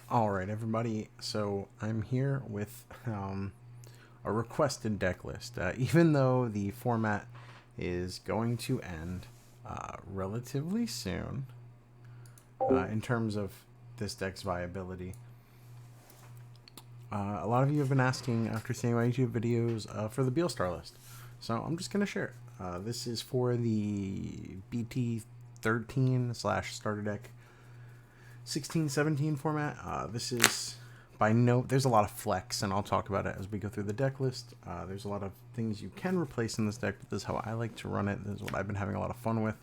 Alright everybody, so I'm here with a requested deck list. Even though the format is going to end relatively soon in terms of this deck's viability, a lot of you have been asking after seeing my YouTube videos for the Beelstar list. So I'm just going to share it. This is for the BT13 / starter deck 16-17 format. This is by note, there's a lot of flex, and I'll talk about it as we go through the deck list. There's a lot of things you can replace in this deck, but this is how I like to run it. This is what I've been having a lot of fun with.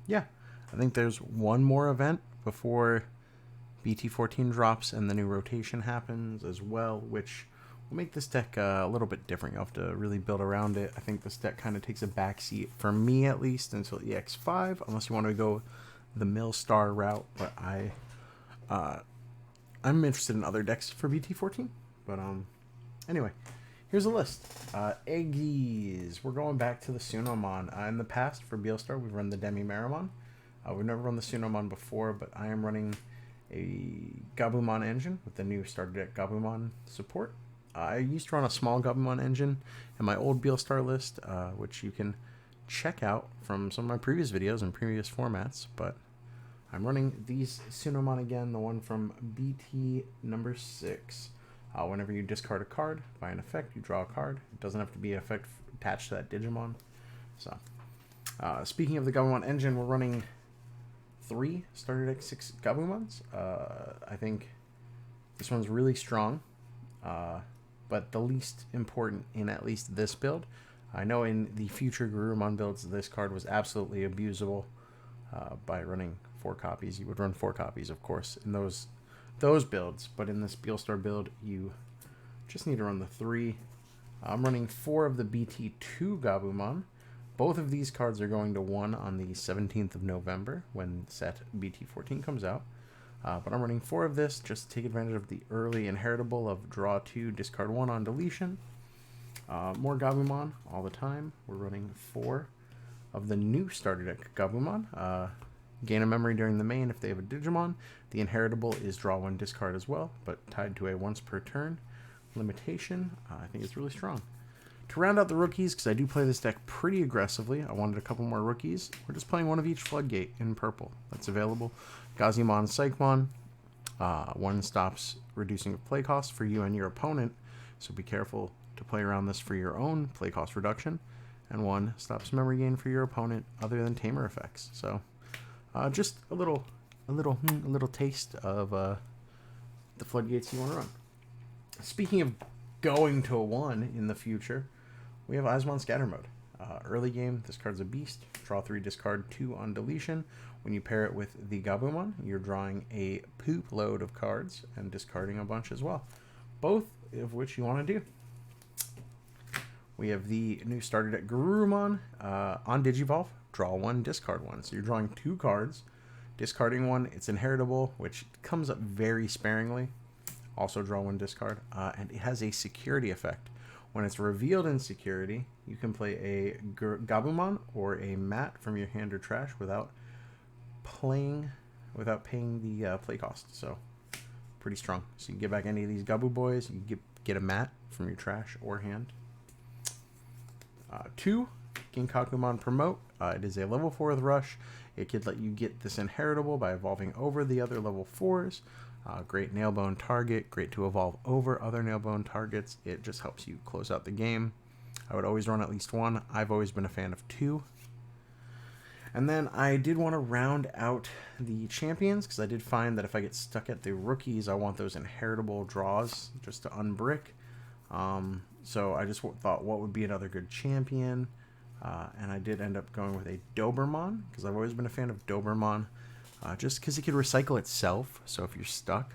Yeah, I think there's one more event before BT14 drops and the new rotation happens as well, which will make this deck a little bit different. You'll have to really build around it. I think this deck kind of takes a backseat, for me at least, until EX5, unless you want to go the Beelstar route, but I'm interested in other decks for BT14. But anyway, here's a list. Eggies. We're going back to the Sunomon. In the past for Beelstar, we've run the Demi-Maramon. We've never run the Sunomon before, but I am running a Gabumon engine with the new starter deck Gabumon support. I used to run a small Gabumon engine in my old Beelstar list, which you can check out from some of my previous videos and previous formats, but I'm running these Sunomon again, the one from BT number 6. Whenever you discard a card by an effect, you draw a card. It doesn't have to be an effect attached to that Digimon. So, speaking of the Gabumon engine, we're running 3 starter deck 6 Gabumons. I think this one's really strong, but the least important in at least this build. I know in the future Garurumon builds, this card was absolutely abusable by running 4 copies. You would run 4 copies, of course, in those builds, but in this Beelstar build, you just need to run the 3. I'm running 4 of the BT2 Gabumon. Both of these cards are going to 1 on the 17th of November when set BT14 comes out. But I'm running 4 of this just to take advantage of the early inheritable of draw 2, discard 1 on deletion. More Gabumon all the time. We're running 4 of the new starter deck Gabumon. Gain a memory during the main if they have a Digimon. The inheritable is draw 1, discard as well, but tied to a once per turn limitation. I think it's really strong. To round out the rookies, because I do play this deck pretty aggressively, I wanted a couple more rookies. We're just playing one of each Floodgate in purple that's available. Gazimon, Psychmon. 1 stops reducing of play cost for you and your opponent, so be careful to play around this for your own play cost reduction. And 1 stops memory gain for your opponent other than tamer effects. So just a little taste of the floodgates you want to run. Speaking of going to a 1 in the future, we have Asmon Scatter Mode. Early game, this card's a beast. Draw 3, discard 2 on deletion. When you pair it with the Gabumon, you're drawing a poop load of cards and discarding a bunch as well. Both of which you want to do. We have the new starter deck Garurumon. On Digivolve, draw 1, discard 1. So you're drawing 2 cards, discarding 1. It's inheritable, which comes up very sparingly. Also draw 1, discard. And it has a security effect. When it's revealed in security, you can play a Gabumon or a mat from your hand or trash without paying the play cost. So pretty strong. So you get back any of these Gabu boys, you get a mat from your trash or hand. 2, Ginkakumon Promote. It is a level 4 with Rush. It could let you get this inheritable by evolving over the other level 4s. Great Nailbone target. Great to evolve over other Nailbone targets. It just helps you close out the game. I would always run at least 1. I've always been a fan of 2. And then I did want to round out the champions, because I did find that if I get stuck at the rookies, I want those inheritable draws just to unbrick. So I just thought, what would be another good champion? And I did end up going with a Dobermon, because I've always been a fan of Dobermon, just because it could recycle itself. So if you're stuck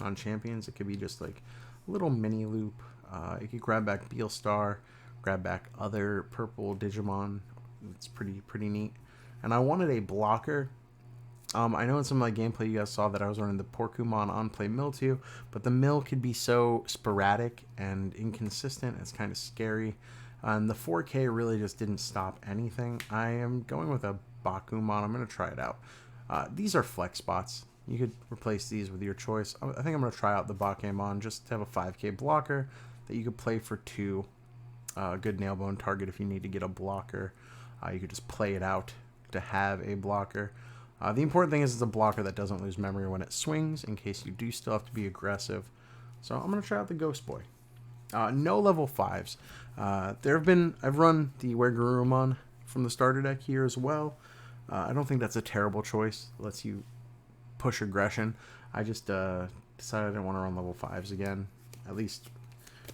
on champions, it could be just like a little mini loop. It could grab back Beelstar, grab back other purple Digimon. It's pretty neat. And I wanted a blocker. I know in some of my gameplay you guys saw that I was running the Porkumon on play Mewtwo, but the mill could be so sporadic and inconsistent, it's kind of scary. And the 4K really just didn't stop anything. I am going with a Bakumon. I'm going to try it out. These are flex spots. You could replace these with your choice. I think I'm going to try out the Bakemon just to have a 5k blocker that you could play for 2. Good nailbone target if you need to get a blocker. You could just play it out to have a blocker. The important thing is it's a blocker that doesn't lose memory when it swings, in case you do still have to be aggressive. So I'm going to try out the Ghost Boy. No level 5s. I've run the Garurumon from the starter deck here as well. I don't think that's a terrible choice. It lets you push aggression. I just decided I didn't want to run level 5s again. At least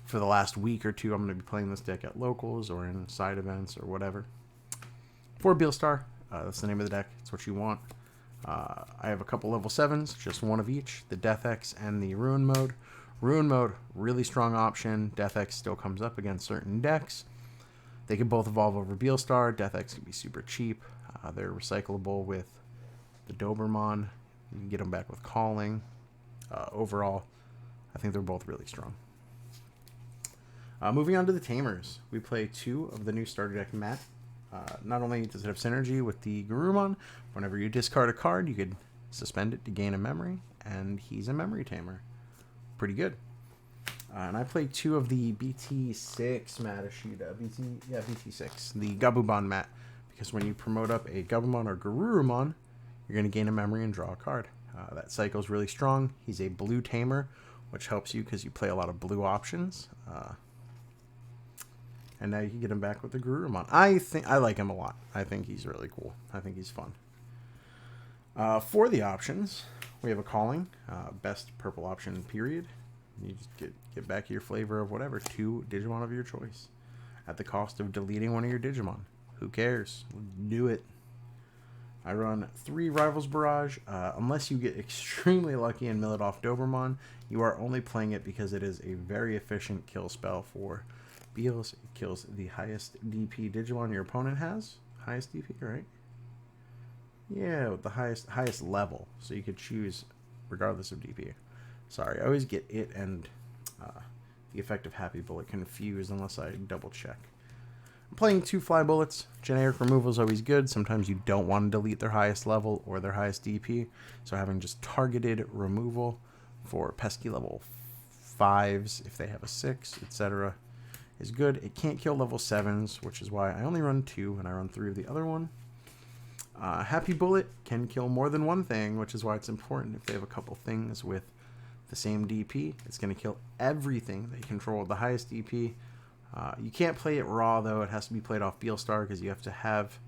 for the last week or two, I'm going to be playing this deck at locals or in side events or whatever. For Beelstar, that's the name of the deck. It's what you want. I have a couple level 7s, just one of each. The Death X and the Ruin Mode. Ruin Mode, really strong option. Death X still comes up against certain decks. They can both evolve over Beelstar. Death X can be super cheap. They're recyclable with the Dobermon. You can get them back with Calling. Overall, I think they're both really strong. Moving on to the Tamers. We play 2 of the new starter deck mat. Not only does it have synergy with the Garurumon, whenever you discard a card, you could suspend it to gain a memory, and he's a memory tamer. Pretty good. And I played 2 of the BT6 mat Ashida. BT6. The Gabumon mat. Because when you promote up a Gabumon or Garurumon, you're going to gain a memory and draw a card. That cycle is really strong. He's a blue tamer, which helps you because you play a lot of blue options. And now you can get him back with the Garurumon. I like him a lot. I think he's really cool. I think he's fun. For the options, we have a Calling, best purple option, period. You just get back your flavor of whatever, 2 Digimon of your choice, at the cost of deleting one of your Digimon. Who cares? Do it. I run 3 Rivals Barrage. Unless you get extremely lucky and mill it off Dobermon, you are only playing it because it is a very efficient kill spell for Beels. It kills the highest DP Digimon your opponent has. Highest DP, right? Yeah, with the highest level. So you could choose regardless of DP. Sorry, I always get it and the effective Happy Bullet confused unless I double check. I'm playing 2 Fly Bullets. Generic removal is always good. Sometimes you don't want to delete their highest level or their highest DP. So having just targeted removal for pesky level 5s, if they have a 6, etc., is good. It can't kill level 7s, which is why I only run 2 and I run 3 of the other one. Happy Bullet can kill more than one thing, which is why it's important if they have a couple things with the same DP. It's going to kill everything they control with the highest DP. You can't play it raw, though. It has to be played off Beelstar because you have to have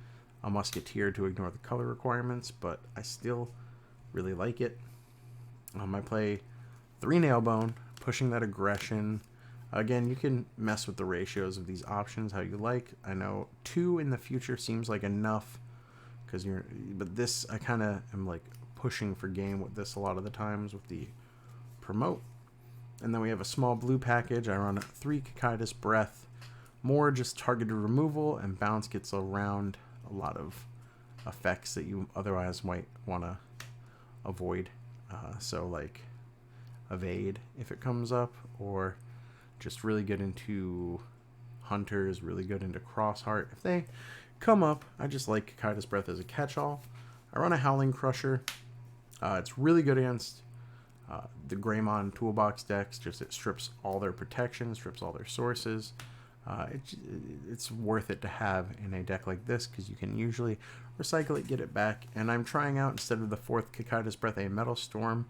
a Musketeer to ignore the color requirements, but I still really like it. I play 3 Nailbone, pushing that aggression. Again, you can mess with the ratios of these options how you like. I know 2 in the future seems like enough, but this, I kind of am like pushing for game with this a lot of the times with the promote. And then we have a small blue package. I run 3 Kikaitis Breath. More just targeted removal, and bounce gets around a lot of effects that you otherwise might want to avoid. So like evade if it comes up, or just really good into Hunters, really good into Crossheart. If they come up, I just like Kikaitis Breath as a catch-all. I run a Howling Crusher. It's really good against the Greymon toolbox decks. Just it strips all their protection, strips all their sources. It's worth it to have in a deck like this because you can usually recycle it, get it back. And I'm trying out, instead of the 4th Kikaitis Breath, a Metal Storm,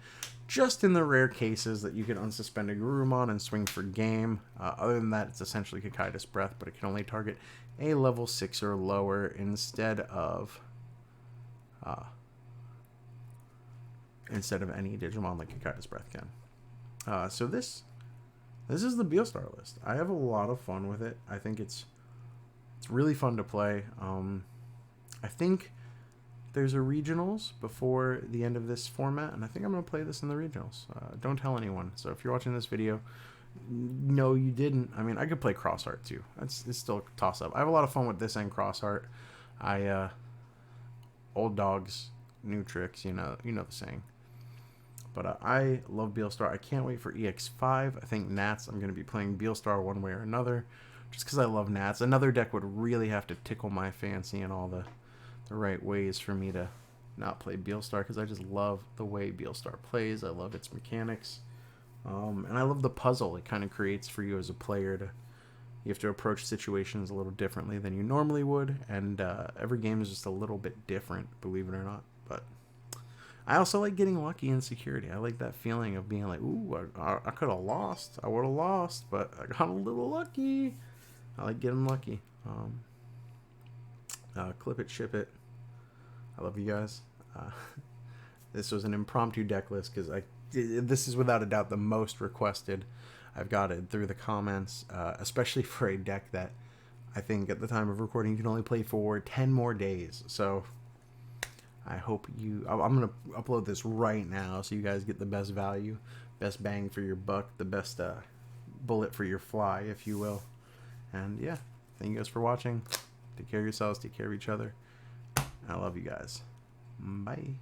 just in the rare cases that you can unsuspend a Garurumon and swing for game. Other than that, it's essentially Kikaitis Breath, but it can only target a level 6 or lower instead of any Digimon like Kikaitis Breath can. So this is the Beelstar list. I have a lot of fun with it. I think it's really fun to play. I think there's a regionals before the end of this format, and I think I'm going to play this in the regionals. Don't tell anyone. So if you're watching this video, no, you didn't. I mean, I could play Crossheart too. It's still a toss-up. I have a lot of fun with this and Crossheart. Old dogs, new tricks, you know the saying. But I love Beelstar. I can't wait for EX5. I think Nats, I'm going to be playing Beelstar one way or another, just because I love Nats. Another deck would really have to tickle my fancy in all the right ways for me to not play Beelstar because I just love the way Beelstar plays. I love its mechanics. And I love the puzzle it kind of creates for you as a player. You have to approach situations a little differently than you normally would, and every game is just a little bit different, believe it or not. But I also like getting lucky in security. I like that feeling of being like, ooh, I could have lost. I would have lost, but I got a little lucky. I like getting lucky. Clip it, ship it. I love you guys. This was an impromptu deck list because this is without a doubt the most requested I've got it through the comments, especially for a deck that I think at the time of recording you can only play for 10 more days. So I hope I'm going to upload this right now so you guys get the best value, best bang for your buck, the best bullet for your fly, if you will. And yeah, thank you guys for watching. Take care of yourselves, take care of each other. I love you guys. Bye.